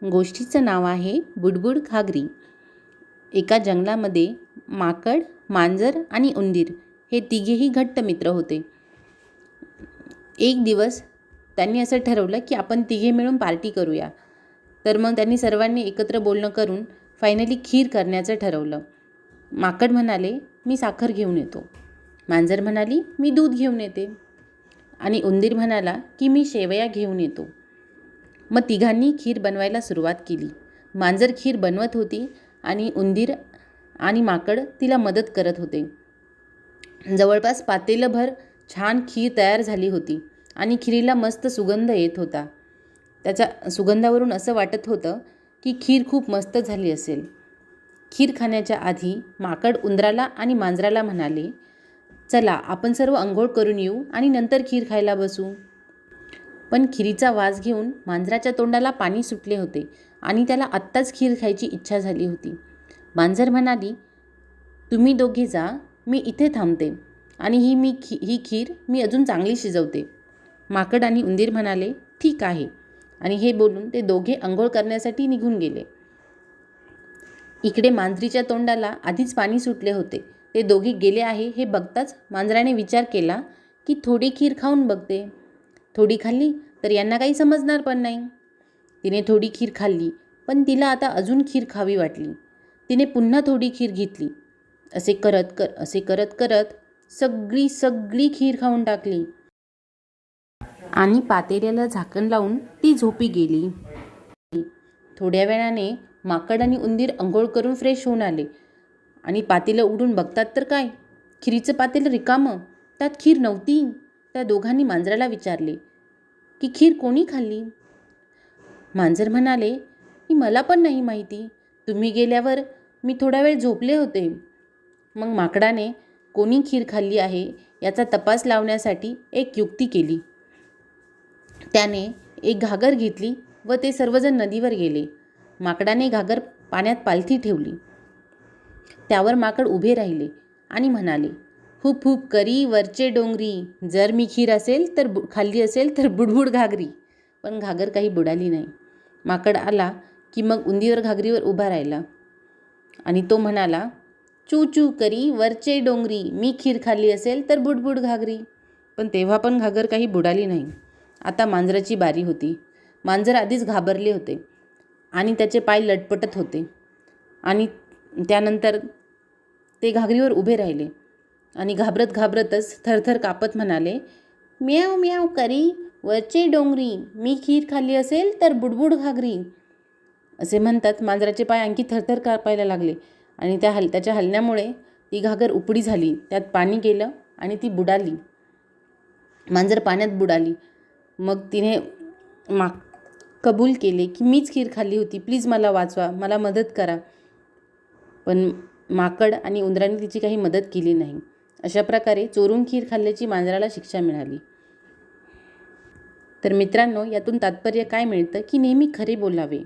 गोष्टीचं नाव आहे बुडबुड घागरी. एका जंगलामध्ये माकड, मांजर आणि उंदीर हे तिघेही घट्ट मित्र होते. एक दिवस त्यांनी असं ठरवलं की आपण तिघे मिळून पार्टी करूया. तर मग त्यांनी सर्वांनी एकत्र बोलणं करून फायनली खीर करण्याचं ठरवलं. माकड म्हणाले, मी साखर घेऊन येतो. मांजर म्हणाली, मी दूध घेऊन येते. आणि उंदीर म्हणाला की मी शेवया घेऊन येतो. मग तिघांनी खीर बनवायला सुरुवात केली. मांजर खीर बनवत होती आणि उंदीर आणि माकड तिला मदत करत होते. जवळपास पातेलभर छान खीर तयार झाली होती आणि खीरीला मस्त सुगंध येत होता. त्याच्या सुगंधावरून असं वाटत होतं की खीर खूप मस्त झाली असेल. खीर खाण्याच्या आधी माकड उंदराला आणि मांजराला म्हणाले, चला आपण सर्व अंघोळ करून येऊ आणि नंतर खीर खायला बसू. पण खिरीचा वास घेऊन मांजराच्या तोंडाला पाणी सुटले होते आणि त्याला आत्ताच खीर खायची इच्छा झाली होती. मांजर म्हणाली, तुम्ही दोघे जा, मी इथे थांबते आणि ही खीर मी अजून चांगली शिजवते. माकड आणि उंदीर म्हणाले, ठीक आहे. आणि हे बोलून ते दोघे अंघोळ करण्यासाठी निघून गेले. इकडे मांजरीच्या तोंडाला आधीच पाणी सुटले होते. ते दोघे गेले आहे हे बघताच मांजराने विचार केला की थोडी खीर खाऊन बघते. थोडी खाल्ली तर यांना काही समजणार पण नाही. तिने थोडी खीर खाल्ली, पण तिला आता अजून खीर खावी वाटली. तिने पुन्हा थोडी खीर घेतली. असे करत करत सगळी खीर खाऊन टाकली आणि पातेल्याला झाकण लावून ती झोपी गेली. थोड्या वेळाने माकड आणि उंदीर अंघोळ करून फ्रेश होऊन आले आणि पातेलं उडून बघतात तर काय, खिरीचं पातेलं रिकामं, त्यात खीर नव्हती. त्या दोघांनी मांजराला विचारले की खीर कोणी खाल्ली. मांजर म्हणाले की मला पण नाही माहिती, तुम्ही गेल्यावर मी थोडा वेळ झोपले होते. मग माकडाने कोणी खीर खाल्ली आहे याचा तपास लावण्यासाठी एक युक्ती केली. त्याने एक घागर घेतली व ते सर्वजण नदीवर गेले. माकडाने घागर पाण्यात पालथी ठेवली. त्यावर माकड उभे राहिले आणि म्हणाले, हुप हुप करी वरचे डोंगरी, जर मी खीर खाल्ली असेल तर बुडबुड घागरी. पण घागर काही बुडाली नाही. माकड आला की मग उंदीर घागरीवर उभा राहिला आणि तो म्हणाला, चू चू करी वरचे डोंगरी, मी खीर खाल्ली असेल तर बुडबुड घागरी. पण तेव्हा पण घागर काही बुडाली नाही. आता मांजराची बारी होती. मांजर आधीच घाबरले होते आणि त्याचे पाय लटपटत होते. आणि त्यानंतर ते घागरीवर उभे राहिले आणि घाबरतच थरथर कापत म्हणाले, म्याव म्याव करी वरचे डोंगरी, मी खीर खाल्ली असेल तर बुडबुड घागरी. असे म्हणतात मांजराचे पाय आणखी थरथर कापायला लागले आणि त्याच्या हलण्यामुळे ती घागर उपडी झाली. त्यात पाणी गेलं आणि ती बुडाली. मांजर पाण्यात बुडाली. मग तिने कबूल केले की मीच खीर खाल्ली होती, प्लीज मला वाचवा, मला मदत करा. पण माकड आणि उंदराने तिची काही मदत केली नाही. अशा प्रकारे चोरून खीर खाल्ल्याची मांजराला शिक्षा मिळाली. तर मित्रांनो, यातून तात्पर्य काय मिळतं की नेहमी खरे बोलावे.